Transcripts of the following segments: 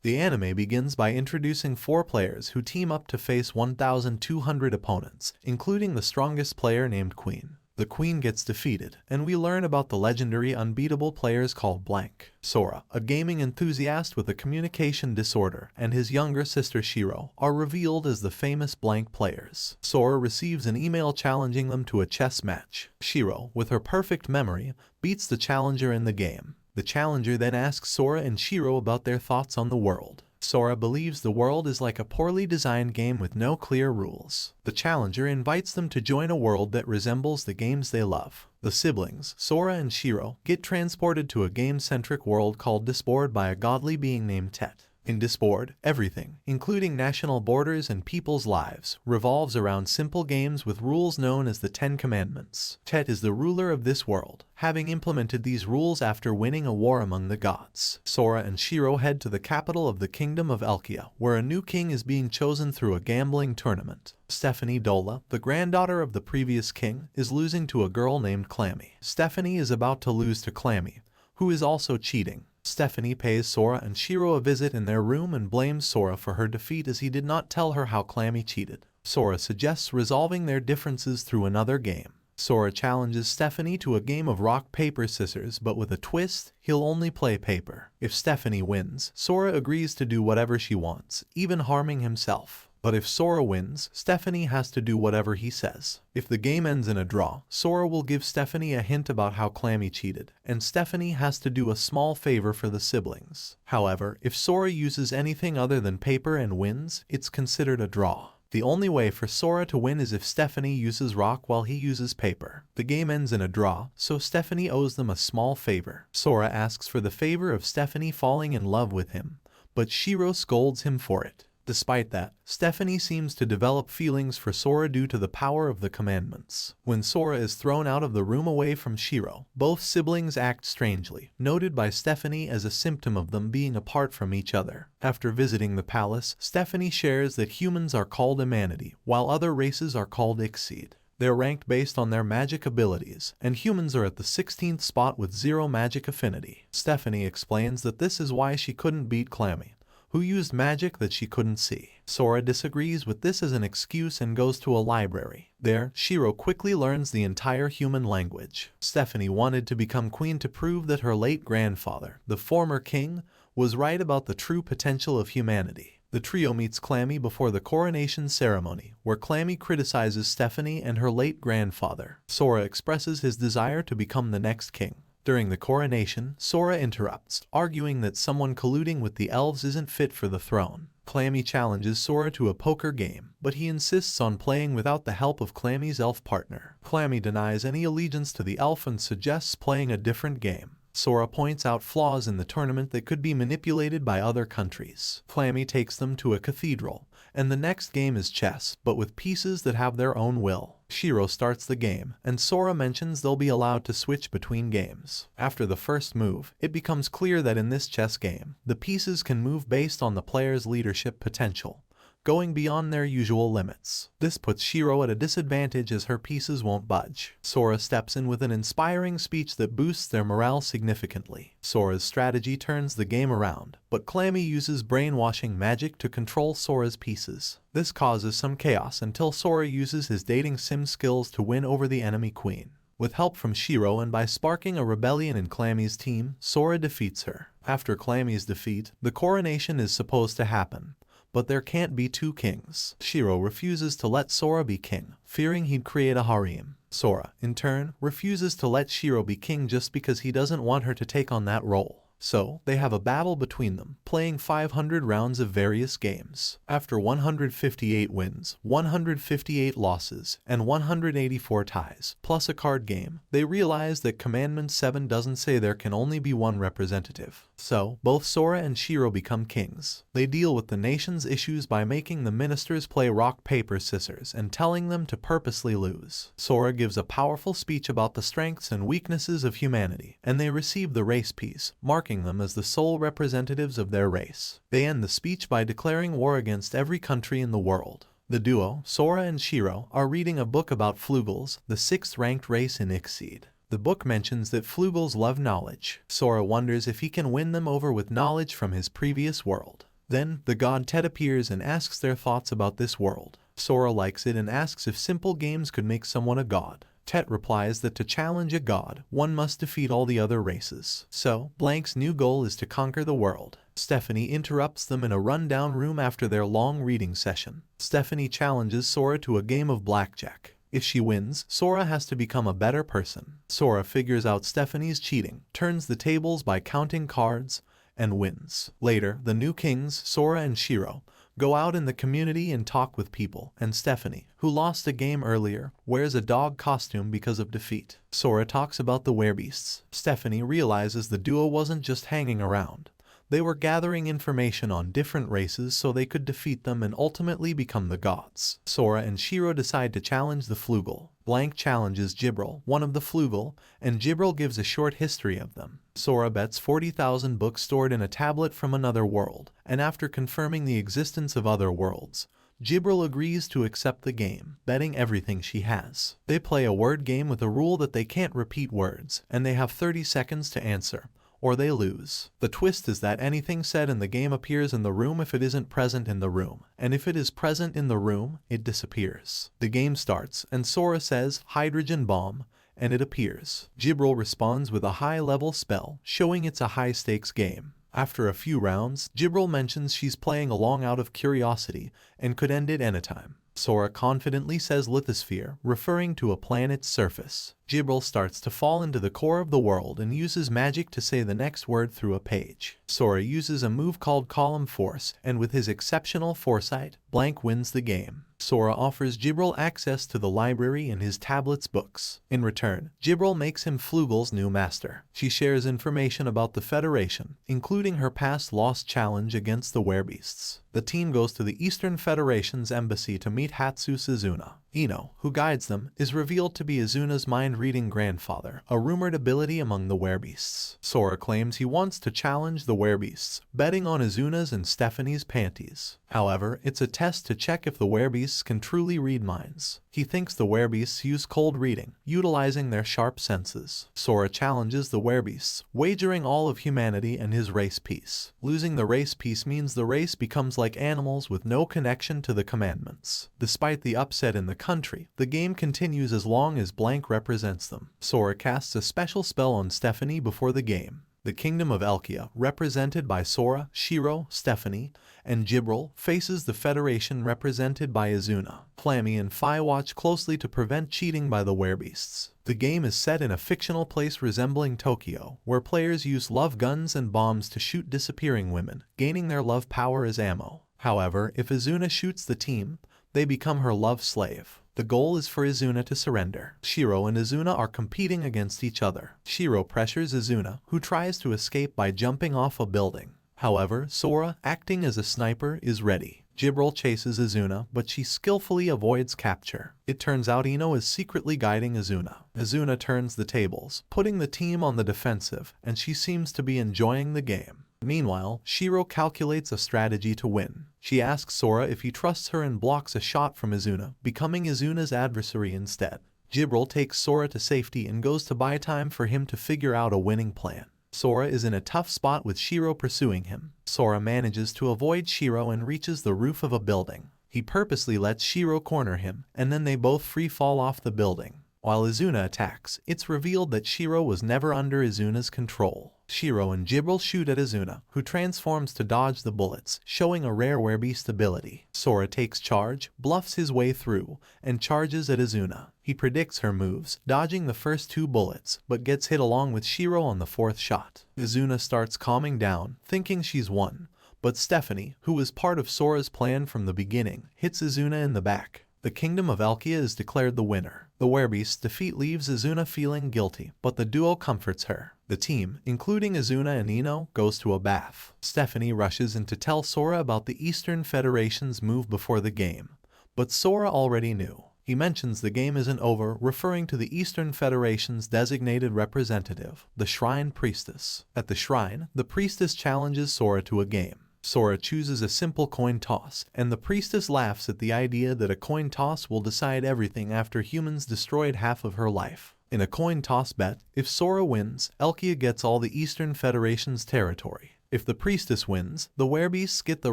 The anime begins by introducing 4 players who team up to face 1,200 opponents, including the strongest player named Queen. The Queen gets defeated, and we learn about the legendary unbeatable players called Blank. Sora, a gaming enthusiast with a communication disorder, and his younger sister Shiro are revealed as the famous Blank players. Sora receives an email challenging them to a chess match. Shiro, with her perfect memory, beats the challenger in the game. The challenger then asks Sora and Shiro about their thoughts on the world. Sora believes the world is like a poorly designed game with no clear rules. The challenger invites them to join a world that resembles the games they love. The siblings, Sora and Shiro, get transported to a game-centric world called Disboard by a godly being named Tet. In Disboard, everything, including national borders and people's lives, revolves around simple games with rules known as the 10 Commandments. Tet is the ruler of this world, having implemented these rules after winning a war among the gods. Sora and Shiro head to the capital of the Kingdom of Elkia, where a new king is being chosen through a gambling tournament. Stephanie Dola, the granddaughter of the previous king, is losing to a girl named Clammy. Stephanie is about to lose to Clammy, who is also cheating. Stephanie pays Sora and Shiro a visit in their room and blames Sora for her defeat as he did not tell her how Clammy cheated. Sora suggests resolving their differences through another game. Sora challenges Stephanie to a game of rock, paper, scissors, but with a twist, he'll only play paper. If Stephanie wins, Sora agrees to do whatever she wants, even harming himself. But if Sora wins, Stephanie has to do whatever he says. If the game ends in a draw, Sora will give Stephanie a hint about how Clammy cheated, and Stephanie has to do a small favor for the siblings. However, if Sora uses anything other than paper and wins, it's considered a draw. The only way for Sora to win is if Stephanie uses rock while he uses paper. The game ends in a draw, so Stephanie owes them a small favor. Sora asks for the favor of Stephanie falling in love with him, but Shiro scolds him for it. Despite that, Stephanie seems to develop feelings for Sora due to the power of the commandments. When Sora is thrown out of the room away from Shiro, both siblings act strangely, noted by Stephanie as a symptom of them being apart from each other. After visiting the palace, Stephanie shares that humans are called Imanity, while other races are called Ixid. They're ranked based on their magic abilities, and humans are at the 16th spot with 0 magic affinity. Stephanie explains that this is why she couldn't beat Clammy, who used magic that she couldn't see. Sora disagrees with this as an excuse and goes to a library. There, Shiro quickly learns the entire human language. Stephanie wanted to become queen to prove that her late grandfather, the former king, was right about the true potential of humanity. The trio meets Clammy before the coronation ceremony, where Clammy criticizes Stephanie and her late grandfather. Sora expresses his desire to become the next king. During the coronation, Sora interrupts, arguing that someone colluding with the elves isn't fit for the throne. Clammy challenges Sora to a poker game, but he insists on playing without the help of Clammy's elf partner. Clammy denies any allegiance to the elf and suggests playing a different game. Sora points out flaws in the tournament that could be manipulated by other countries. Clammy takes them to a cathedral, and the next game is chess, but with pieces that have their own will. Shiro starts the game, and Sora mentions they'll be allowed to switch between games. After the first move, it becomes clear that in this chess game, the pieces can move based on the player's leadership potential, going beyond their usual limits. This puts Shiro at a disadvantage as her pieces won't budge. Sora steps in with an inspiring speech that boosts their morale significantly. Sora's strategy turns the game around, but Clammy uses brainwashing magic to control Sora's pieces. This causes some chaos until Sora uses his dating sim skills to win over the enemy queen. With help from Shiro and by sparking a rebellion in Clammy's team, Sora defeats her. After Clammy's defeat, the coronation is supposed to happen, but there can't be 2 kings. Shiro refuses to let Sora be king, fearing he'd create a harem. Sora, in turn, refuses to let Shiro be king just because he doesn't want her to take on that role. So, they have a battle between them, playing 500 rounds of various games. After 158 wins, 158 losses, and 184 ties, plus a card game, they realize that Commandment 7 doesn't say there can only be one representative. So, both Sora and Shiro become kings. They deal with the nation's issues by making the ministers play rock, paper, scissors and telling them to purposely lose. Sora gives a powerful speech about the strengths and weaknesses of humanity, and they receive the race piece, marking them as the sole representatives of their race. They end the speech by declaring war against every country in the world. The duo, Sora and Shiro, are reading a book about Flugals, the 6th ranked race in Ixid. The book mentions that Flugals love knowledge. Sora wonders if he can win them over with knowledge from his previous world. Then, the god Tet appears and asks their thoughts about this world. Sora likes it and asks if simple games could make someone a god. Tet replies that to challenge a god, one must defeat all the other races. So, Blank's new goal is to conquer the world. Stephanie interrupts them in a rundown room after their long reading session. Stephanie challenges Sora to a game of blackjack. If she wins, Sora has to become a better person. Sora figures out Stephanie's cheating, turns the tables by counting cards, and wins. Later, the new kings, Sora and Shiro, go out in the community and talk with people, and Stephanie, who lost a game earlier, wears a dog costume because of defeat. Sora talks about the werebeasts. Stephanie realizes the duo wasn't just hanging around. They were gathering information on different races so they could defeat them and ultimately become the gods. Sora and Shiro decide to challenge the Flugal. Blank challenges Jibril, one of the Flugal, and Jibril gives a short history of them. Sora bets 40,000 books stored in a tablet from another world, and after confirming the existence of other worlds, Jibril agrees to accept the game, betting everything she has. They play a word game with a rule that they can't repeat words, and they have 30 seconds to answer, or they lose. The twist is that anything said in the game appears in the room if it isn't present in the room, and if it is present in the room, it disappears. The game starts, and Sora says, "Hydrogen bomb," and it appears. Jibril responds with a high-level spell, showing it's a high-stakes game. After a few rounds, Jibril mentions she's playing along out of curiosity and could end it anytime. Sora confidently says lithosphere, referring to a planet's surface. Jibril starts to fall into the core of the world and uses magic to say the next word through a page. Sora uses a move called Column Force, and with his exceptional foresight, Blank wins the game. Sora offers Jibril access to the library and his tablet's books. In return, Jibril makes him Flugal's new master. She shares information about the Federation, including her past lost challenge against the werebeasts. The team goes to the Eastern Federation's embassy to meet Hatsu Suzuna. Ino, who guides them, is revealed to be Izuna's mind-reading grandfather, a rumored ability among the werebeasts. Sora claims he wants to challenge the werebeasts, betting on Izuna's and Stephanie's panties. However, it's a test to check if the werebeasts can truly read minds. He thinks the werebeasts use cold reading, utilizing their sharp senses. Sora challenges the werebeasts, wagering all of humanity and his race piece. Losing the race piece means the race becomes like animals with no connection to the commandments. Despite the upset in the country, the game continues as long as Blank represents them. Sora casts a special spell on Stephanie before the game. The Kingdom of Elkia, represented by Sora, Shiro, Stephanie, and Jibril, faces the Federation represented by Izuna. Flammy and Fi watch closely to prevent cheating by the werebeasts. The game is set in a fictional place resembling Tokyo, where players use love guns and bombs to shoot disappearing women, gaining their love power as ammo. However, if Izuna shoots the team, they become her love slave. The goal is for Izuna to surrender. Shiro and Izuna are competing against each other. Shiro pressures Izuna, who tries to escape by jumping off a building. However, Sora, acting as a sniper, is ready. Jibril chases Izuna, but she skillfully avoids capture. It turns out Ino is secretly guiding Izuna. Izuna turns the tables, putting the team on the defensive, and she seems to be enjoying the game. Meanwhile, Shiro calculates a strategy to win. She asks Sora if he trusts her and blocks a shot from Izuna, becoming Izuna's adversary instead. Jibril takes Sora to safety and goes to buy time for him to figure out a winning plan. Sora is in a tough spot with Shiro pursuing him. Sora manages to avoid Shiro and reaches the roof of a building. He purposely lets Shiro corner him, and then they both free fall off the building. While Izuna attacks, it's revealed that Shiro was never under Izuna's control. Shiro and Jibril shoot at Izuna, who transforms to dodge the bullets, showing a rare werebeast ability. Sora takes charge, bluffs his way through, and charges at Izuna. He predicts her moves, dodging the first 2 bullets, but gets hit along with Shiro on the 4th shot. Izuna starts calming down, thinking she's won, but Stephanie, who was part of Sora's plan from the beginning, hits Izuna in the back. The Kingdom of Elkia is declared the winner. The werebeast's defeat leaves Izuna feeling guilty, but the duo comforts her. The team, including Izuna and Ino, goes to a bath. Stephanie rushes in to tell Sora about the Eastern Federation's move before the game, but Sora already knew. He mentions the game isn't over, referring to the Eastern Federation's designated representative, the Shrine Priestess. At the shrine, the priestess challenges Sora to a game. Sora chooses a simple coin toss, and the priestess laughs at the idea that a coin toss will decide everything after humans destroyed half of her life. In a coin toss bet, if Sora wins, Elkia gets all the Eastern Federation's territory. If the priestess wins, the werebeasts get the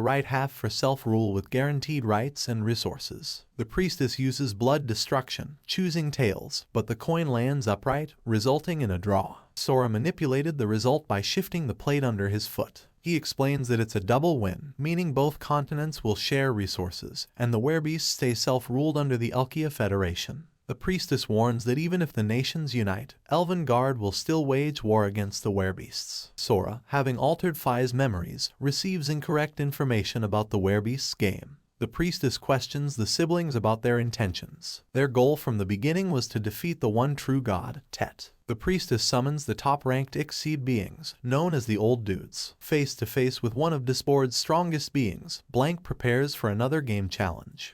right half for self-rule with guaranteed rights and resources. The priestess uses blood destruction, choosing tails, but the coin lands upright, resulting in a draw. Sora manipulated the result by shifting the plate under his foot. He explains that it's a double win, meaning both continents will share resources, and the werebeasts stay self-ruled under the Elkia Federation. The priestess warns that even if the nations unite, Elven Guard will still wage war against the werebeasts. Sora, having altered Fi's memories, receives incorrect information about the werebeasts' game. The priestess questions the siblings about their intentions. Their goal from the beginning was to defeat the one true god, Tet. The priestess summons the top-ranked Ixseed beings, known as the Old Dudes. Face to face with one of Disboard's strongest beings, Blank prepares for another game challenge.